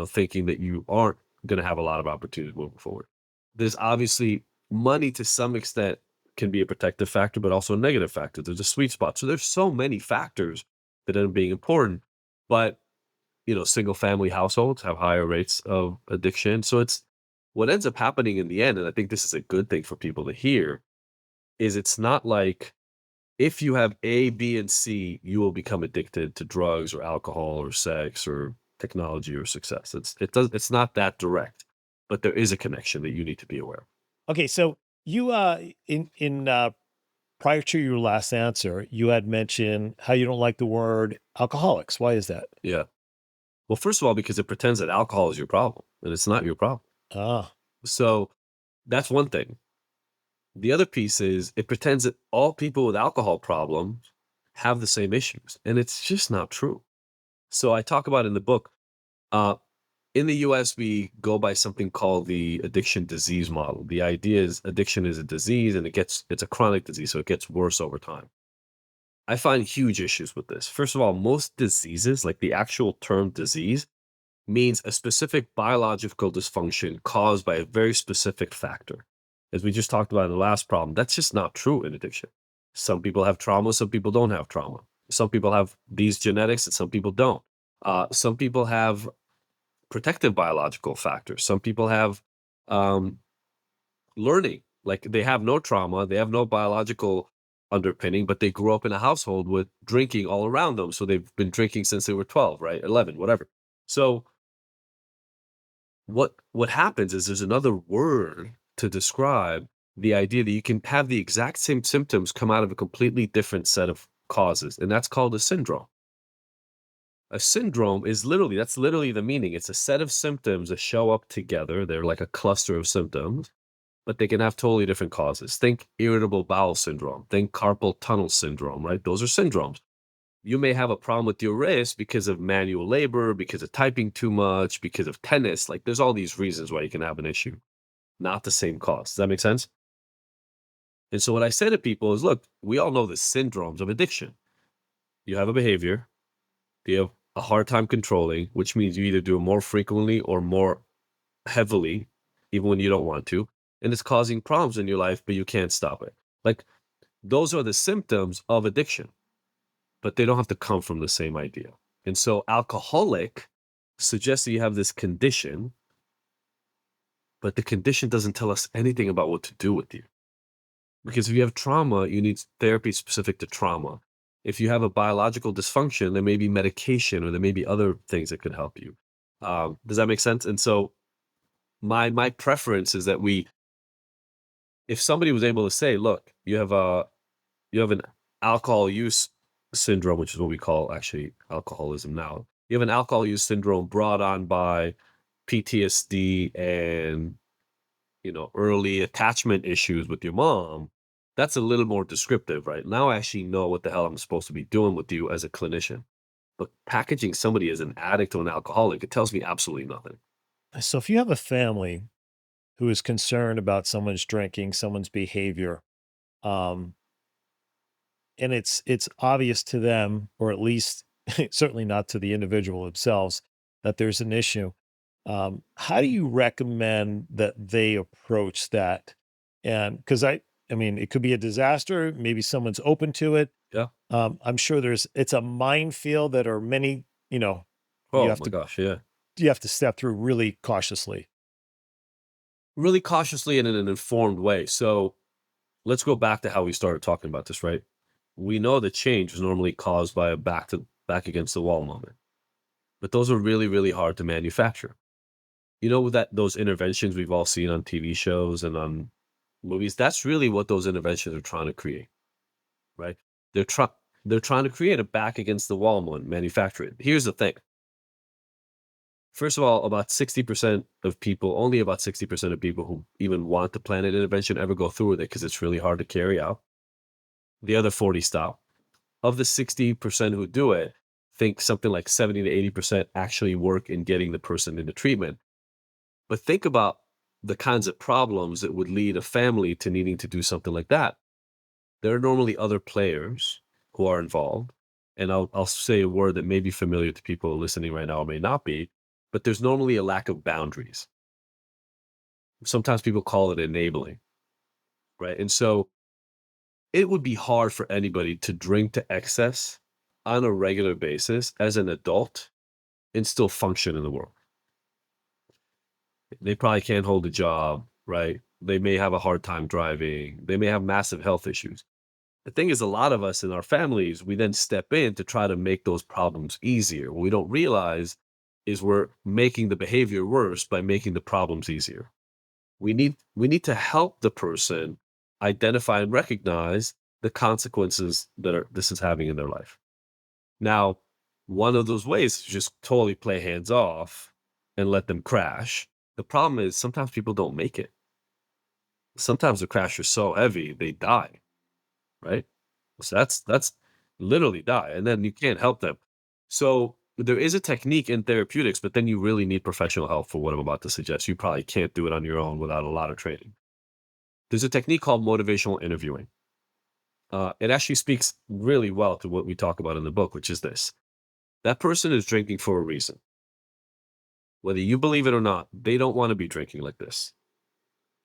thinking that you aren't going to have a lot of opportunities moving forward? There's obviously money to some extent can be a protective factor, but also a negative factor. There's a sweet spot. So there's so many factors that end up being important. But, single family households have higher rates of addiction. So it's what ends up happening in the end. And I think this is a good thing for people to hear is it's not like if you have A, B, and C, you will become addicted to drugs or alcohol or sex or technology or success. It's not that direct, but there is a connection that you need to be aware of. Okay, so you in prior to your last answer, you had mentioned how you don't like the word alcoholics. Why is that? Yeah. Well, first of all, because it pretends that alcohol is your problem and it's not your problem. Ah, So that's one thing. The other piece is it pretends that all people with alcohol problems have the same issues, and it's just not true. So I talk about in the book, uh, in the US, we go by something called the addiction disease model. The idea is addiction is a disease and it's a chronic disease, so it gets worse over time. I find huge issues with this. First of all, most diseases, like the actual term disease, means a specific biological dysfunction caused by a very specific factor. As we just talked about in the last problem, that's just not true in addiction. Some people have trauma, some people don't have trauma. Some people have these genetics and some people don't. Some people have protective biological factors. Some people have um, learning, Like they have no trauma, they have no biological underpinning, but they grew up in a household with drinking all around them. So they've been drinking since they were 12, right? 11, whatever. So what happens is there's another word to describe the idea that you can have the exact same symptoms come out of a completely different set of causes, and that's called a syndrome. A syndrome is literally, that's literally the meaning. It's a set of symptoms that show up together. They're like a cluster of symptoms, but they can have totally different causes. Think irritable bowel syndrome, think carpal tunnel syndrome, right? Those are syndromes. You may have a problem with your wrist because of manual labor, because of typing too much, because of tennis. Like there's all these reasons why you can have an issue, not the same cause. Does that make sense? And so what I say to people is, look, we all know the syndromes of addiction. You have a behavior, you have a hard time controlling, which means you either do it more frequently or more heavily, even when you don't want to. And it's causing problems in your life, but you can't stop it. Like those are the symptoms of addiction, but they don't have to come from the same idea. And so alcoholic suggests that you have this condition, but the condition doesn't tell us anything about what to do with you. Because if you have trauma, you need therapy specific to trauma. If you have a biological dysfunction, there may be medication or there may be other things that could help you. Does that make sense? And so my preference is that if somebody was able to say, look, you have an alcohol use syndrome, which is what we call actually alcoholism now. You have an alcohol use syndrome brought on by PTSD and early attachment issues with your mom. That's a little more descriptive, right? Now I actually know what the hell I'm supposed to be doing with you as a clinician. But packaging somebody as an addict or an alcoholic, it tells me absolutely nothing. So if you have a family who is concerned about someone's drinking, someone's behavior, um, and it's obvious to them, or at least certainly not to the individual themselves, that there's an issue. How do you recommend that they approach that? And because I mean, it could be a disaster. Maybe someone's open to it. Yeah. I'm sure it's a minefield that are many. You Oh have my to gosh, yeah. step through really cautiously. Really cautiously and in an informed way. So let's go back to how we started talking about this, right? We know that change is normally caused by a back against the wall moment. But those are really, really hard to manufacture. That those interventions we've all seen on TV shows and on movies, that's really what those interventions are trying to create, right? They're trying they're trying to create a back against the wall moment, manufacture it. Here's the thing. First of all, only about 60% of people who even want to plan an intervention ever go through with it because it's really hard to carry out. The other 40 stop. Of the 60% who do it, think something like 70 to 80% actually work in getting the person into treatment. But think about the kinds of problems that would lead a family to needing to do something like that. There are normally other players who are involved. And I'll say a word that may be familiar to people listening right now or may not be, but there's normally a lack of boundaries. Sometimes people call it enabling, right? And so it would be hard for anybody to drink to excess on a regular basis as an adult and still function in the world. They probably can't hold a job, right? They may have a hard time driving. They may have massive health issues. The thing is, a lot of us in our families, we then step in to try to make those problems easier. What we don't realize is we're making the behavior worse by making the problems easier. We need to help the person identify and recognize the consequences this is having in their life. Now, one of those ways is just totally play hands off and let them crash. The problem is sometimes people don't make it. Sometimes the crash is so heavy they die, right? So that's literally die, and then you can't help them. So there is a technique in therapeutics, but then you really need professional help for what I'm about to suggest. You probably can't do it on your own without a lot of training. There's a technique called motivational interviewing. It actually speaks really well to what we talk about in the book, which is this. That person is drinking for a reason. Whether you believe it or not, they don't want to be drinking like this.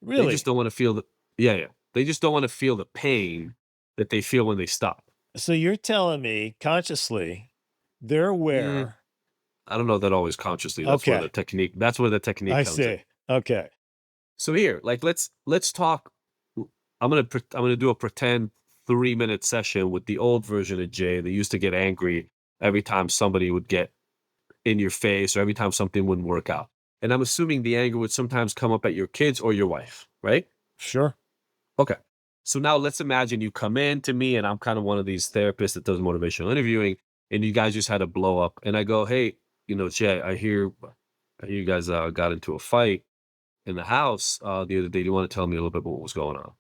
They just Really? don't want to feel yeah. They just don't want to feel the pain that they feel when they stop. So you're telling me consciously they're Mm, aware. I don't know that always consciously. That's where the technique I comes in. see. Okay. So here, like let's talk I'm gonna do a pretend 3-minute session with the old version of Jay that used to get angry every time somebody would get in your face or every time something wouldn't work out. And I'm assuming the anger would sometimes come up at your kids or your wife, right? Sure. Okay. So now let's imagine you come in to me and I'm kind of one of these therapists that does motivational interviewing and you guys just had a blow up and I go, "Hey, Jay, I hear you guys got into a fight in the house the other day. Do you want to tell me a little bit about what was going on?"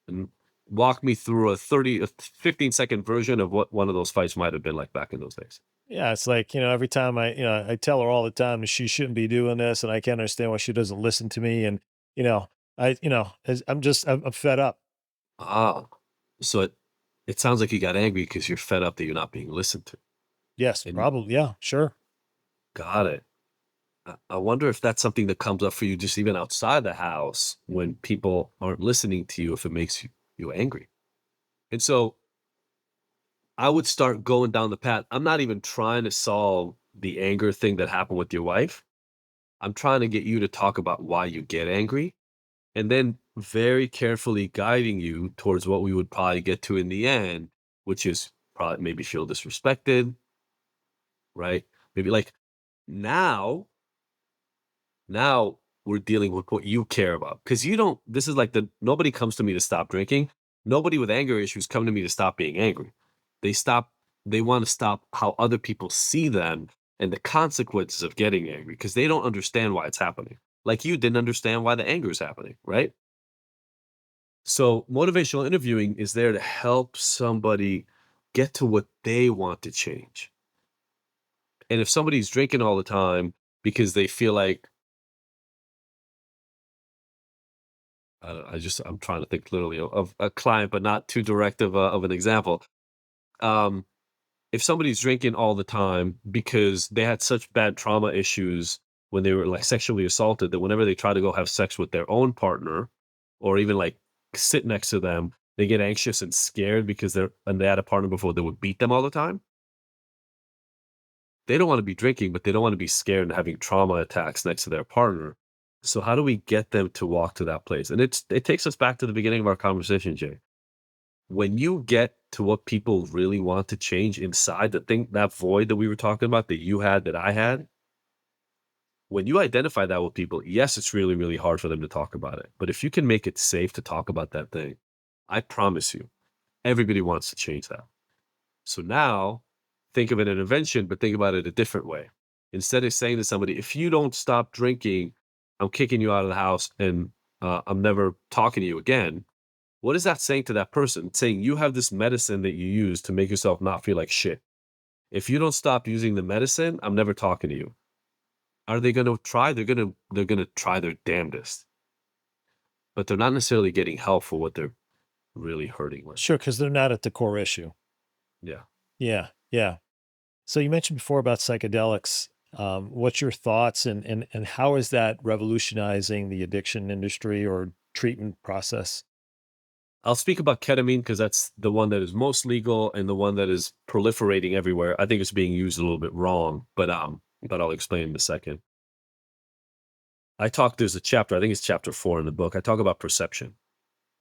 And walk me through a 15-second version of what one of those fights might have been like back in those days. Yeah, it's like, every time I tell her all the time that she shouldn't be doing this and I can't understand why she doesn't listen to me. And, you know, I'm fed up. Ah, so it sounds like you got angry because you're fed up that you're not being listened to. Yes, And probably. Yeah, sure. got it. I wonder if that's something that comes up for you just even outside the house when people aren't listening to you, if it makes you angry. And so I would start going down the path. I'm not even trying to solve the anger thing that happened with your wife. I'm trying to get you to talk about why you get angry and then very carefully guiding you towards what we would probably get to in the end, which is probably maybe feel disrespected, right? Maybe like now Now we're dealing with what you care about because you don't. This is like nobody comes to me to stop drinking. Nobody with anger issues come to me to stop being angry. They stop, they want to stop how other people see them and the consequences of getting angry because they don't understand why it's happening. Like you didn't understand why the anger is happening, right? So motivational interviewing is there to help somebody get to what they want to change. And if somebody's drinking all the time because they feel like I'm trying to think literally of a client, but not too direct of an example. Um, if somebody's drinking all the time because they had such bad trauma issues when they were like sexually assaulted that whenever they try to go have sex with their own partner or even like sit next to them, they get anxious and scared because they had a partner before that would beat them all the time. They don't want to be drinking, but they don't want to be scared and having trauma attacks next to their partner. So how do we get them to walk to that place? And it takes us back to the beginning of our conversation, Jay. When you get to what people really want to change inside the thing, that void that we were talking about, that you had, that I had, when you identify that with people, yes, it's really, really hard for them to talk about it. But if you can make it safe to talk about that thing, I promise you, everybody wants to change that. So now think of an intervention, but think about it a different way. Instead of saying to somebody, if you don't stop drinking, I'm kicking you out of the house and I'm never talking to you again. What is that saying to that person? It's saying you have this medicine that you use to make yourself not feel like shit. If you don't stop using the medicine, I'm never talking to you. Are they going to try? They're going to try their damnedest, but they're not necessarily getting help for what they're really hurting with. Sure, because they're not at the core issue. Yeah. Yeah, yeah. So you mentioned before about psychedelics. What's your thoughts and how is that revolutionizing the addiction industry or treatment process? I'll speak about ketamine because that's the one that is most legal and the one that is proliferating everywhere. I think it's being used a little bit wrong, but I'll explain in a second. There's a chapter, I think it's chapter 4 in the book. I talk about perception.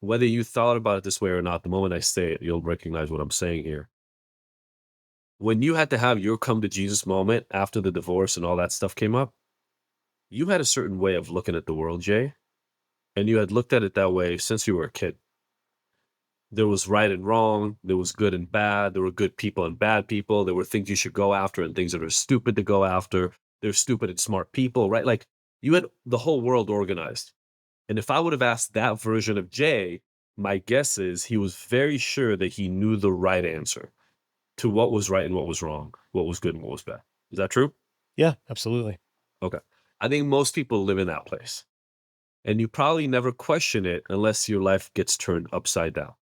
Whether you thought about it this way or not, the moment I say it, you'll recognize what I'm saying here. When you had to have your come to Jesus moment after the divorce and all that stuff came up, you had a certain way of looking at the world, Jay, and you had looked at it that way since you were a kid. There was right and wrong. There was good and bad. There were good people and bad people. There were things you should go after and things that are stupid to go after. There's stupid and smart people, right? Like you had the whole world organized. And if I would have asked that version of Jay, my guess is he was very sure that he knew the right answer to what was right and what was wrong, what was good and what was bad. Is that true? Yeah, absolutely. Okay. I think most people live in that place. And you probably never question it unless your life gets turned upside down.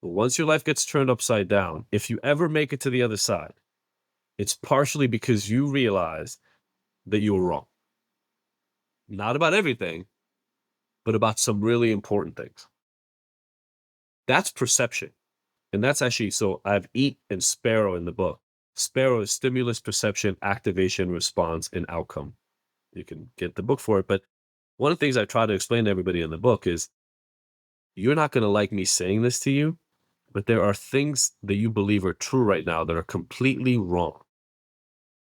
But once your life gets turned upside down, if you ever make it to the other side, it's partially because you realize that you were wrong. Not about everything, but about some really important things. That's perception. And that's actually, so I have EAT and Sparrow in the book. Sparrow is stimulus, perception, activation, response, and outcome. You can get the book for it. But one of the things I try to explain to everybody in the book is You're not going to like me saying this to you, but there are things that you believe are true right now that are completely wrong.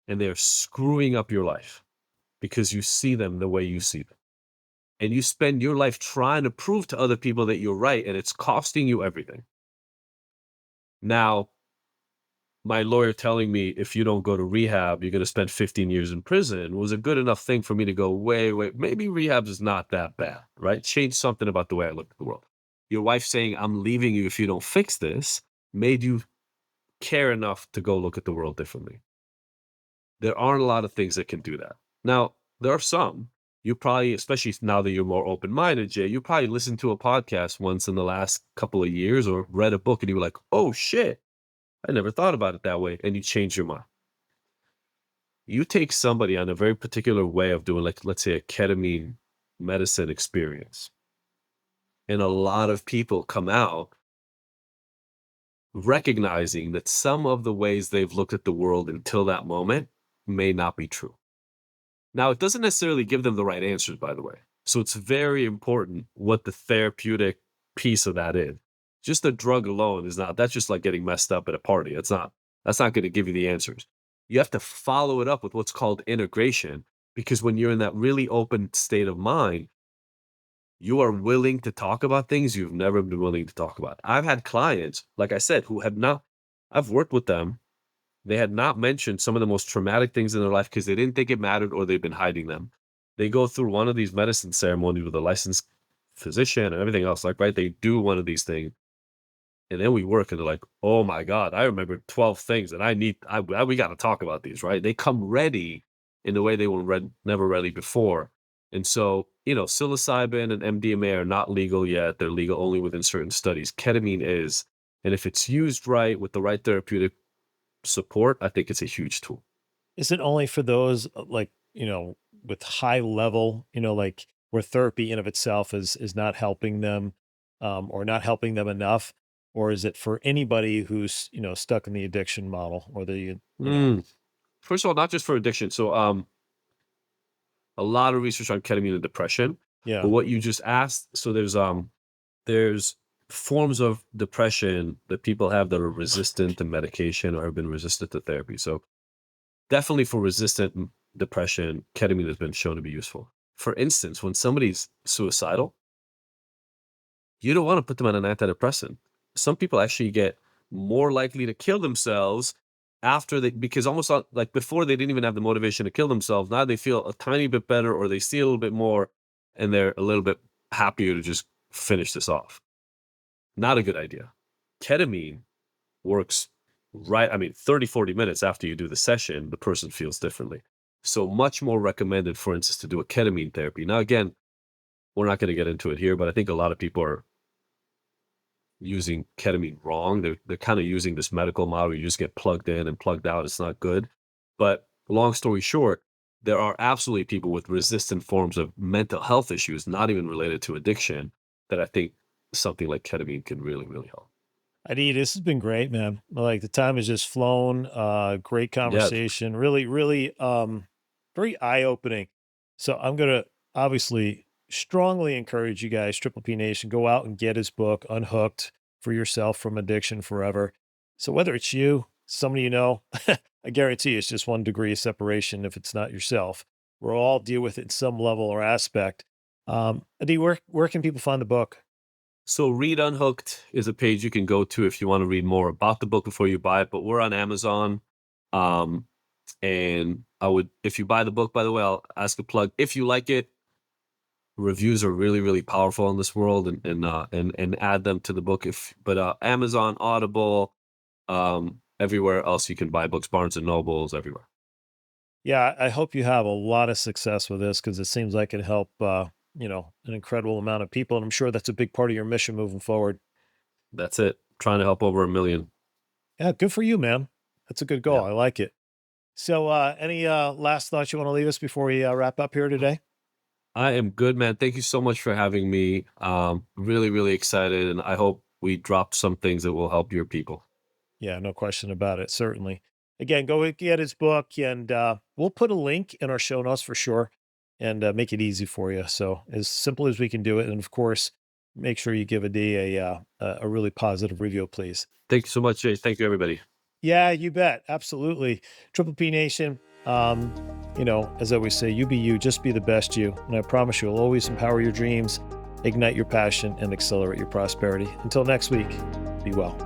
And they're screwing up your life because you see them the way you see them. And you spend your life trying to prove to other people that you're right, and it's costing you everything. Now, my lawyer telling me if you don't go to rehab, you're going to spend 15 years in prison was a good enough thing for me to go, wait, maybe rehab is not that bad, right? Change something about the way I look at the world. Your wife saying, I'm leaving you if you don't fix this, made you care enough to go look at the world differently. There aren't a lot of things that can do that. Now, there are some. You probably, especially now that you're more open minded, Jay, you probably listened to a podcast once in the last couple of years or read a book and you were like, oh shit, I never thought about it that way. And you change your mind. You take somebody on a very particular way of doing, like, let's say, a ketamine medicine experience, and a lot of people come out recognizing that some of the ways they've looked at the world until that moment may not be true. Now, it doesn't necessarily give them the right answers, by the way. So it's very important what the therapeutic piece of that is. Just the drug alone is not, that's just like getting messed up at a party. That's not going to give you the answers. You have to follow it up with what's called integration, because when you're in that really open state of mind, you are willing to talk about things you've never been willing to talk about. I've had clients, like I said, who have not, I've worked with them. They had not mentioned some of the most traumatic things in their life because they didn't think it mattered or they've been hiding them. They go through one of these medicine ceremonies with a licensed physician and everything else, like, right? They do one of these things. And then we work and they're like, oh my God, I remember 12 things and we got to talk about these, right? They come ready in the way they were never ready before. And so, psilocybin and MDMA are not legal yet. They're legal only within certain studies. Ketamine is. And if it's used right with the right therapeutic support, I think it's a huge tool. Is it only for those like, with high level, like where therapy in of itself is not helping them or not helping them enough? Or is it for anybody who's, stuck in the addiction model or Mm. First of all, not just for addiction. So, a lot of research on ketamine and depression. But yeah. what you just asked, so there's forms of depression that people have that are resistant to medication or have been resistant to therapy. So definitely for resistant depression, ketamine has been shown to be useful. For instance, when somebody's suicidal, you don't want to put them on an antidepressant. Some people actually get more likely to kill themselves after because almost like before they didn't even have the motivation to kill themselves. Now they feel a tiny bit better or they see a little bit more and they're a little bit happier to just finish this off. Not a good idea. Ketamine works right. I mean, 30, 40 minutes after you do the session, the person feels differently. So much more recommended, for instance, to do a ketamine therapy. Now, again, we're not going to get into it here, but I think a lot of people are using ketamine wrong. They're kind of using this medical model. You just get plugged in and plugged out. It's not good. But long story short, there are absolutely people with resistant forms of mental health issues, not even related to addiction, that I think something like ketamine can really, really help. Adi, this has been great, man. Like the time has just flown. Great Yeah, conversation. Really, really, very eye opening. So I'm gonna obviously strongly encourage you guys, Triple P Nation, go out and get his book, Unhooked, for yourself from addiction forever. So whether it's you, somebody you know, I guarantee it's just 1 degree of separation if it's not yourself. We'll all deal with it in some level or aspect. Adi, where can people find the book? so Read Unhooked is a page you can go to if you want to read more about the book before you buy it, but we're on Amazon. Um, and if you buy the book, by the way, I'll ask a plug. If you like it, reviews are really, really powerful in this world and add them to the book. Amazon, Audible, everywhere else you can buy books, Barnes and Nobles, everywhere. Yeah, I hope you have a lot of success with this because it seems like it help an incredible amount of people. And I'm sure that's a big part of your mission moving forward. That's it. Trying to help over 1 million. Yeah, good for you, man. That's a good goal. Yeah. I like it. So any last thoughts you want to leave us before we wrap up here today? I am good, man. Thank you so much for having me. Really, really excited. And I hope we drop some things that will help your people. Yeah, no question about it. Certainly. Again, go get his book and we'll put a link in our show notes for sure and make it easy for you. So as simple as we can do it. And of course, make sure you give a D a really positive review, please. Thank you so much, Jay. Thank you, everybody. Yeah, you bet. Absolutely. Triple P Nation, as I always say, you be you, just be the best you. And I promise you'll always empower your dreams, ignite your passion, and accelerate your prosperity. Until next week, be well.